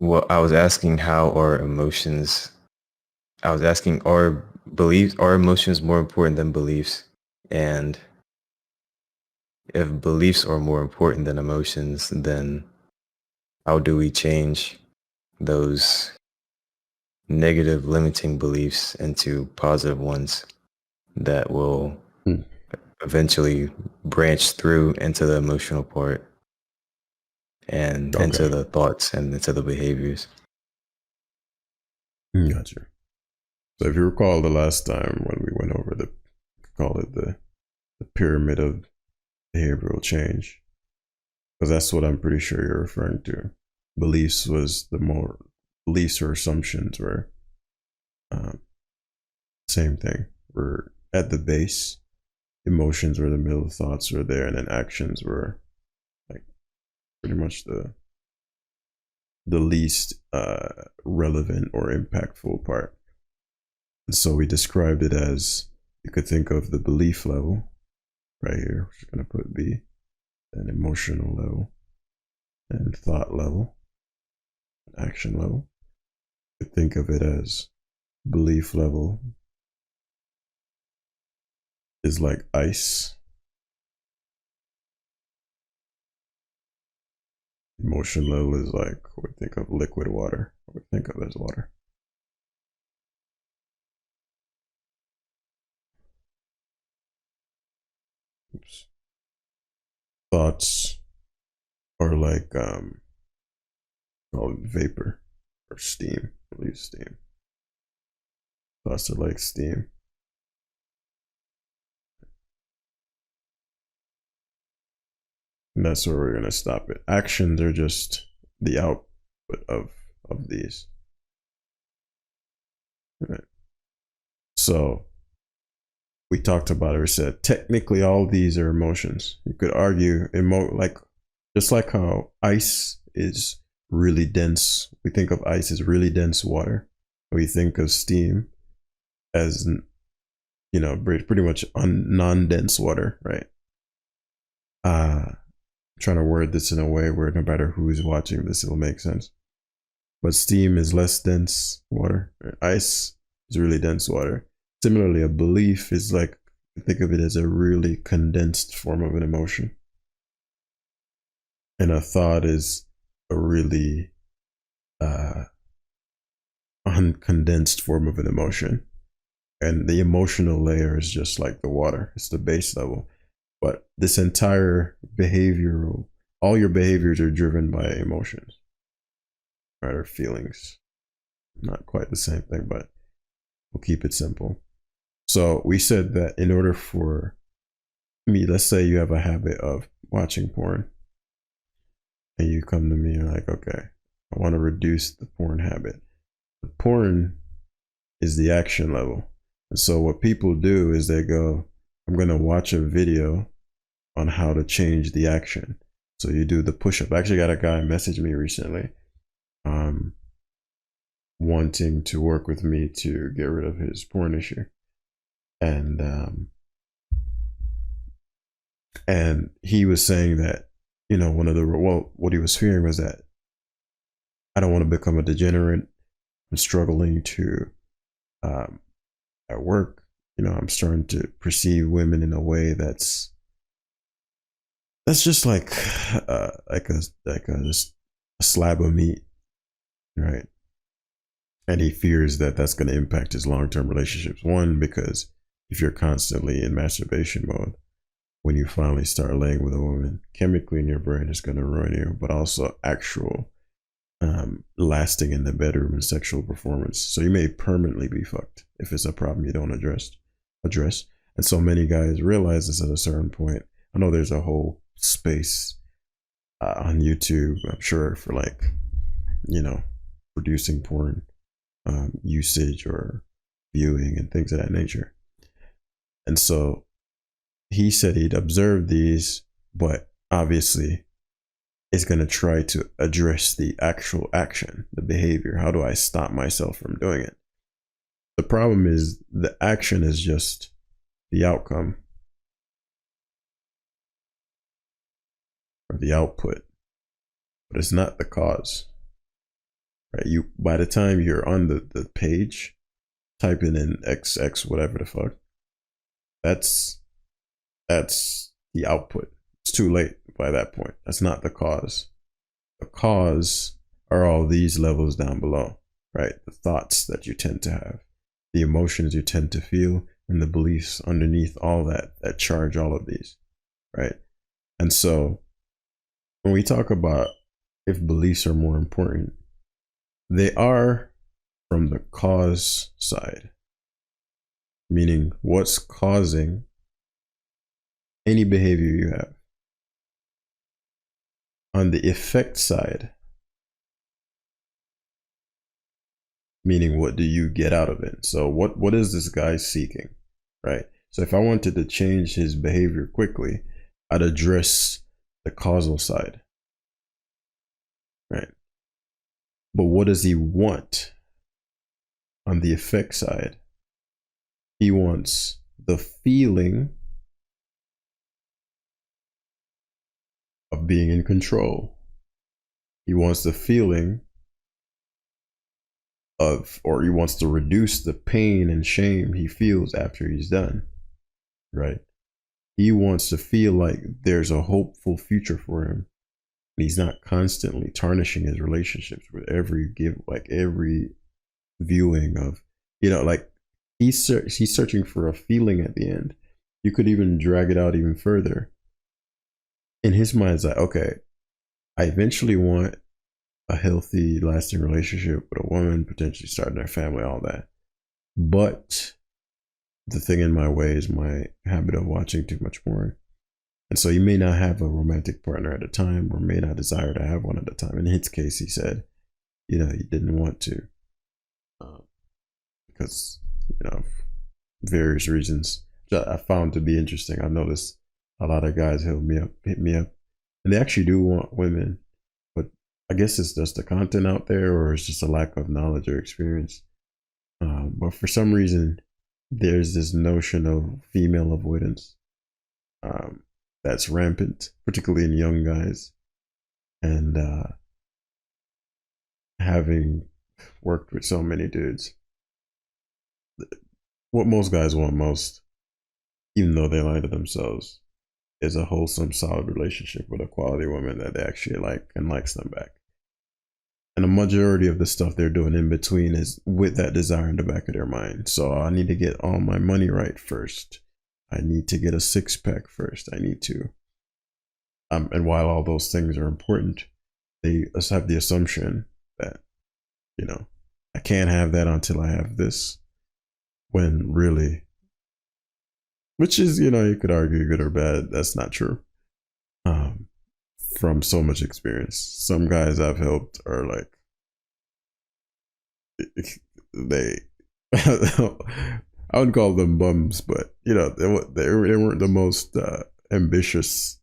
Well, I was asking how are emotions. I was asking are emotions more important than beliefs? And if beliefs are more important than emotions, then how do we change those negative limiting beliefs into positive ones that will Hmm. eventually branch through into the emotional part and into Okay, the thoughts and into the behaviors? gotcha. So if you recall the last time when we went over call it the pyramid of behavioral change, because that's what I'm pretty sure you're referring to. Beliefs was the more beliefs or assumptions were um, same thing. Were at the base. Emotions were the middle. Thoughts were there, and then actions were like pretty much the least relevant or impactful part. And so we described it as you could think of the belief level right here, which we're going to put B, an emotional level, and thought level, action level. You could think of it as belief level is like ice, emotion level is like what we think of liquid water, what we think of as water. Oops. Thoughts are like called vapor or steam. We'll use steam. Thoughts are like steam. And that's where we're gonna stop it. Actions are just the output of these. Right. So we talked about it. We said technically all these are emotions. You could argue like just like how ice is really dense. We think of ice as really dense water. We think of steam as pretty much non-dense water, right? Trying to word this in a way where no matter who's watching this, it'll make sense. But steam is less dense water. Ice is really dense water. Similarly, a belief is like, think of it as a really condensed form of an emotion. And a thought is a really uncondensed form of an emotion. And the emotional layer is just like the water, it's the base level. But this entire behavioral, all your behaviors are driven by emotions, right? Or feelings. Not quite the same thing, but we'll keep it simple. So we said that in order for me, let's say you have a habit of watching porn, and you come to me and you're like, okay, I want to reduce the porn habit. The porn is the action level. And so what people do is they go, I'm going to watch a video on how to change the action. So you do the push up. I actually got a guy message me recently um, wanting to work with me to get rid of his porn issue. And he was saying that, one of the, well, what he was fearing was that I don't want to become a degenerate. I'm struggling to, at work, I'm starting to perceive women in a way that's just just a slab of meat, right? And he fears that that's going to impact his long-term relationships. One, because if you're constantly in masturbation mode, when you finally start laying with a woman, chemically in your brain is going to ruin you, but also actual lasting in the bedroom and sexual performance. So you may permanently be fucked if it's a problem you don't address. And so many guys realize this at a certain point. I know there's a whole space on YouTube, I'm sure, for like, producing porn usage or viewing and things of that nature. And so he said he'd observed these, but obviously is going to try to address the actual action, the behavior. How do I stop myself from doing it? The problem is the action is just the outcome or the output, but it's not the cause. right? You by the time you're on the page, typing in XX whatever the fuck, that's that's the output. It's too late by that point. That's not the cause. The cause are all these levels down below, right? The thoughts that you tend to have, the emotions you tend to feel, and the beliefs underneath all that charge all of these, right? And so when we talk about if beliefs are more important, they are from the cause side, meaning what's causing any behavior you have. On the effect side, meaning what do you get out of it? So what is this guy seeking, right? So if I wanted to change his behavior quickly, I'd address the causal side, right? But what does he want on the effect side? He wants the feeling of being in control. He wants the feeling of, or he wants to reduce the pain and shame he feels after he's done, right? He wants to feel like there's a hopeful future for him. And he's not constantly tarnishing his relationships with every every viewing of, like he's searching for a feeling at the end. You could even drag it out even further. In his mind, it's like, okay, I eventually want a healthy, lasting relationship with a woman, potentially starting their family, all that. But the thing in my way is my habit of watching too much porn. And so you may not have a romantic partner at a time, or may not desire to have one at a time. In his case, he said, he didn't want to, because, various reasons that I found to be interesting. I've noticed a lot of guys hit me up, and they actually do want women, but I guess it's just the content out there, or it's just a lack of knowledge or experience. But for some reason, there's this notion of female avoidance that's rampant, particularly in young guys. And having worked with so many dudes, what most guys want most, even though they lie to themselves, is a wholesome, solid relationship with a quality woman that they actually like and likes them back. And a majority of the stuff they're doing in between is with that desire in the back of their mind. So I need to get all my money right first. I need to get a six-pack first. I need to. And while all those things are important, they have the assumption that, I can't have that until I have this. When really, which is, you could argue good or bad, that's not true. From so much experience, some guys I've helped are like, they, I would call them bums, but they weren't the most ambitious,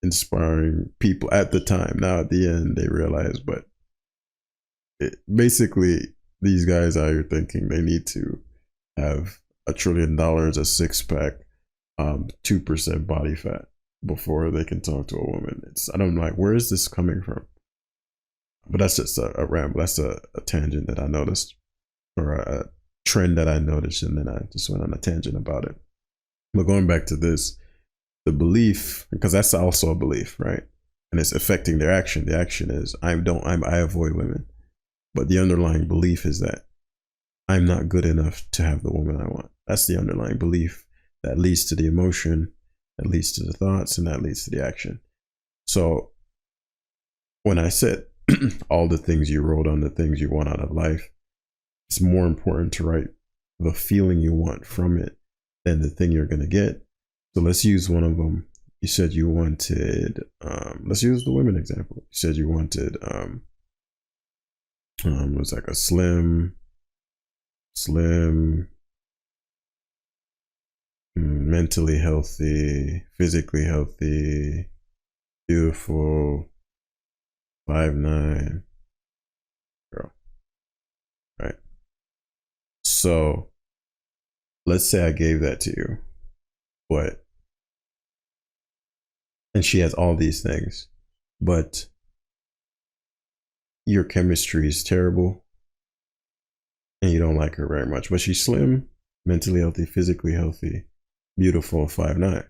inspiring people at the time. Now at the end, they realize, but basically, these guys out here thinking they need to have $1 trillion, a six-pack, 2% body fat before they can talk to a woman. I'm like, where is this coming from? But that's just a ramble. That's a tangent that I noticed, or a trend that I noticed, and then I just went on a tangent about it. But going back to this, the belief, because that's also a belief, right? And it's affecting their action. The action is I avoid women, but the underlying belief is that I'm not good enough to have the woman I want. That's the underlying belief that leads to the emotion, that leads to the thoughts, and that leads to the action. So when I said all the things you wrote on, the things you want out of life, it's more important to write the feeling you want from it than the thing you're going to get. So let's use one of them. You said you wanted, let's use the women example. You said you wanted, it was like a slim, mentally healthy, physically healthy, beautiful, 5'9" girl, right? So let's say I gave that to you, and she has all these things, but your chemistry is terrible and you don't like her very much, but she's slim, mentally healthy, physically healthy, beautiful, 5'9".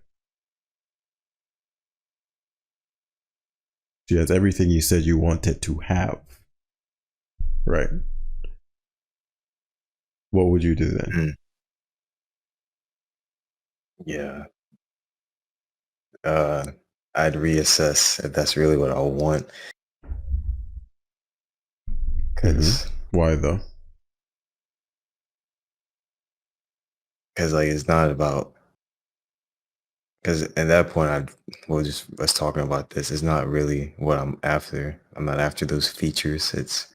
She has everything you said you wanted to have, right? What would you do then? Mm. Yeah. I'd reassess if that's really what I want. Mm-hmm. Cause, Why though? cause like it's not about. Cause at that point, we'll just us talking about this. It's not really what I'm after. I'm not after those features. It's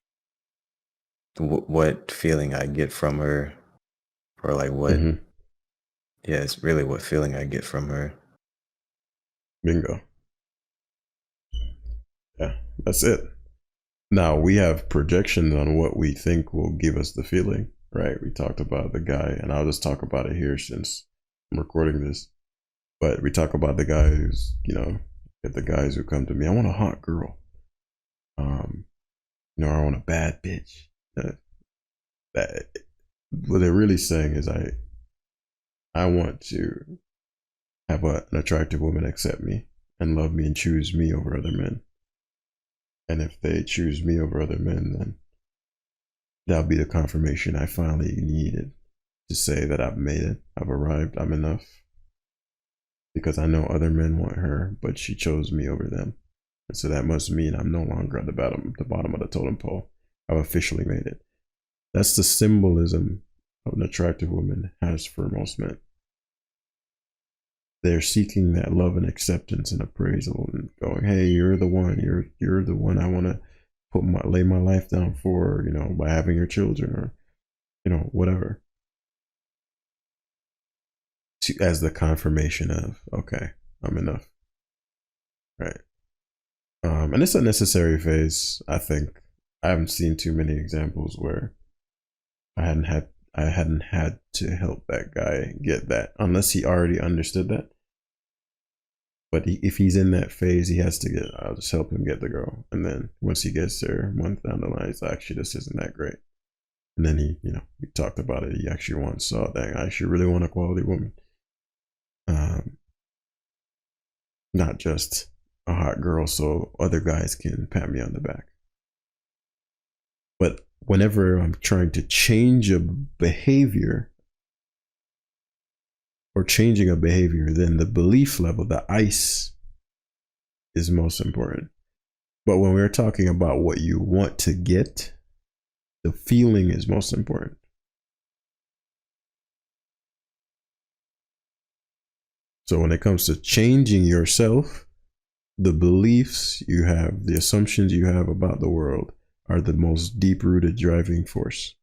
what feeling I get from her, or like what. Mm-hmm. Yeah, it's really what feeling I get from her. Bingo. Yeah, that's it. Now we have projections on what we think will give us the feeling, right? We talked about the guy, and I'll just talk about it here since I'm recording this. But we talk about the guys, the guys who come to me. I want a hot girl. Um, I want a bad bitch. That what they're really saying is I want to have an attractive woman accept me and love me and choose me over other men. And if they choose me over other men, then that'll be the confirmation I finally needed to say that I've made it, I've arrived, I'm enough. Because I know other men want her, but she chose me over them. And so that must mean I'm no longer at the bottom of the totem pole. I've officially made it. That's the symbolism of an attractive woman has for most men. They're seeking that love and acceptance and appraisal and going, hey, you're the one, you're the one I want to lay my life down for, by having your children or, whatever. As the confirmation of, okay, I'm enough. Right. And it's a necessary phase. I think I haven't seen too many examples where I hadn't had to help that guy get that unless he already understood that. But if he's in that phase, he has to I'll just help him get the girl. And then once he gets there, a month down the line, it's actually, this isn't that great. And then we talked about it. He actually once saw, dang, I actually really want a quality woman. Not just a hot girl so other guys can pat me on the back. But whenever I'm trying to change a behavior or changing a behavior, then the belief level, the ice, is most important. But when we're talking about what you want to get, the feeling is most important. So when it comes to changing yourself, the beliefs you have, the assumptions you have about the world are the most deep-rooted driving force.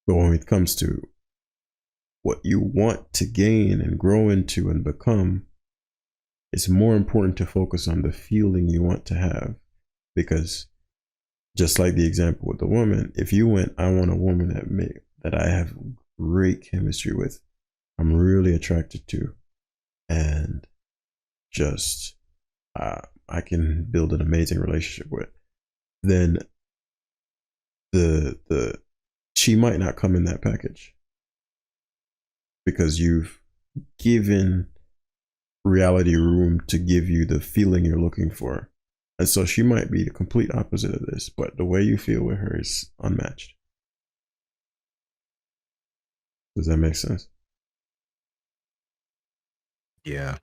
But when it comes to what you want to gain and grow into and become, it's more important to focus on the feeling you want to have. Because just like the example with the woman, if you went, I want a woman that I have great chemistry with, I'm really attracted to, and just I can build an amazing relationship with, then she might not come in that package because you've given reality room to give you the feeling you're looking for. And so she might be the complete opposite of this, but the way you feel with her is unmatched. Does that make sense? Yeah.